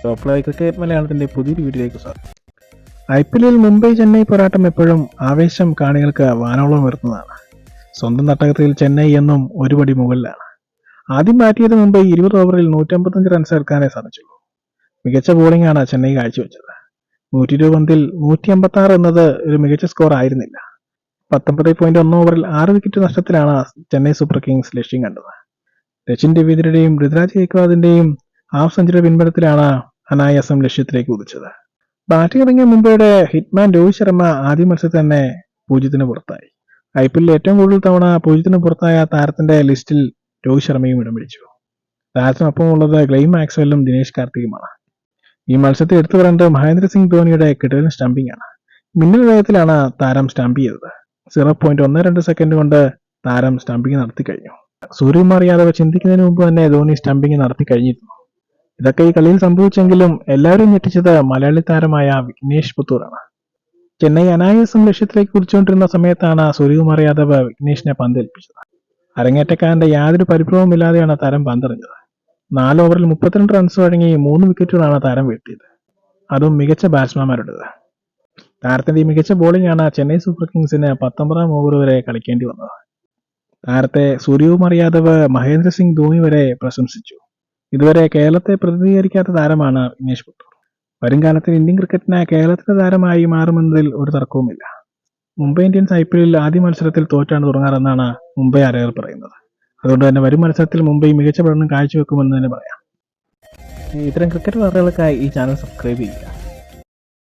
Top live cricket മലയാളത്തിന്റെ പുതിയൊരു വീഡിയോയിലേക്ക് സ്വാഗതം. IPL മുംബൈ ചെന്നൈ പോരാട്ടം എപ്പോഴും ആവേശം കാണികൾക്ക് വാനോളം ഉയർത്തുന്നതാണ്. സ്വന്തം തട്ടകത്തിൽ ചെന്നൈ എന്നും ഒരുപടി മുകളിലാണ്. ആദ്യം ബാറ്റ് ചെയ്ത മുംബൈ 20 ഓവറിൽ 155 റൺസ് എടുക്കാനേ സാധിച്ചുള്ളൂ. മികച്ച ബോളിംഗ് ആണ് ചെന്നൈ കാഴ്ചവെച്ചത്. 120 പന്തിൽ 156 എന്നത് ഒരു മികച്ച സ്കോർ ആയിരുന്നില്ല. 19.1 ഓവറിൽ 6 വിക്കറ്റ് നഷ്ടത്തിലാണ് ചെന്നൈ സൂപ്പർ കിങ്സ് ലക്ഷ്യം കണ്ടത്. രച്ചിൻ രവീന്ദ്രയുടെയും ഋതുരാജ് ഗെയ്ക്വാദിന്റെയും ഹാഫ് സെഞ്ചുറി പിൻബലത്തിലാണ് അനായാസം ലക്ഷ്യത്തിലേക്ക് കുതിച്ചത്. ബാറ്റിംഗ് ഇറങ്ങിയ മുംബൈയുടെ ഹിറ്റ്മാൻ രോഹിത് ശർമ്മ ആദ്യ മത്സരത്തിൽ തന്നെ 0 പുറത്തായി. IPL ഏറ്റവും കൂടുതൽ തവണ 0 പുറത്തായ താരത്തിന്റെ ലിസ്റ്റിൽ രോഹിത് ശർമ്മയും ഇടം പിടിച്ചു. താരത്തിനൊപ്പമുള്ളത് ഗ്ലെൻ മാക്സ്വെല്ലും ദിനേശ് കാർത്തികുമാണ്. ഈ മത്സരത്തിൽ എടുത്തു പറയേണ്ടത് മഹേന്ദ്ര സിംഗ് ധോണിയുടെ കിടിലൻ സ്റ്റംപിംഗ് ആണ്. മിന്നൽ വേഗത്തിലാണ് താരം സ്റ്റംപ് ചെയ്തത്. 0.12 സെക്കൻഡ് കൊണ്ട് താരം സ്റ്റംപിംഗ് നടത്തി കഴിഞ്ഞു. സൂര്യകുമാർ യാദവ് ചിന്തിക്കുന്നതിന് മുമ്പ് തന്നെ ധോണി സ്റ്റംപിംഗ് നടത്തി കഴിഞ്ഞിരുന്നു. ഇതൊക്കെ ഈ കളിയിൽ സംഭവിച്ചെങ്കിലും എല്ലാവരും ഞെട്ടിച്ചത് മലയാളി താരമായ വിഘ്നേഷ് പുത്തൂറാണ്. ചെന്നൈ അനായാസം ലക്ഷ്യത്തിലേക്ക് കുതിച്ചുകൊണ്ടിരുന്ന സമയത്താണ് സൂര്യകുമാർ യാദവ് വിഘ്നേഷിനെ പന്തേൽപ്പിച്ചത്. അരങ്ങേറ്റക്കാരന്റെ യാതൊരു പരിഭ്രമവുമില്ലാതെയാണ് താരം പന്തെറിഞ്ഞത്. 4 ഓവറിൽ 32 റൺസ് വഴങ്ങി 3 വിക്കറ്റുകളാണ് താരം വീഴ്ത്തിയത്. അതും മികച്ച ബാറ്റ്സ്മാൻമാരുടേത്. താരത്തിന്റെ ഈ മികച്ച ബോളിംഗ് ആണ് ചെന്നൈ സൂപ്പർ കിങ്സിന് 19 ഓവർ വരെ കളിക്കേണ്ടി വന്നത്. താരത്തെ സൂര്യകുമാർ യാദവ്, മഹേന്ദ്ര സിംഗ് ധോണി വരെ പ്രശംസിച്ചു. ഇതുവരെ കേരളത്തെ പ്രതിനിധീകരിക്കാത്ത താരമാണ് വിഘ്നേഷ് പുത്തൂർ. വരും കാലത്തിൽ ഇന്ത്യൻ ക്രിക്കറ്റിന് കേരളത്തിലെ താരമായി മാറുമെന്നതിൽ ഒരു തർക്കവുമില്ല. മുംബൈ ഇന്ത്യൻസ് IPL ആദ്യ മത്സരത്തിൽ തോറ്റാണ് തുടങ്ങാറെന്നാണ് മുംബൈ ആരാധകർ പറയുന്നത്. അതുകൊണ്ട് തന്നെ വരും മത്സരത്തിൽ മുംബൈ മികച്ച പ്രകടനം കാഴ്ചവെക്കുമെന്ന് തന്നെ പറയാം. ഇത്തരം ക്രിക്കറ്റ് വാർത്തകൾക്കായി ഈ ചാനൽ സബ്സ്ക്രൈബ് ചെയ്യുക.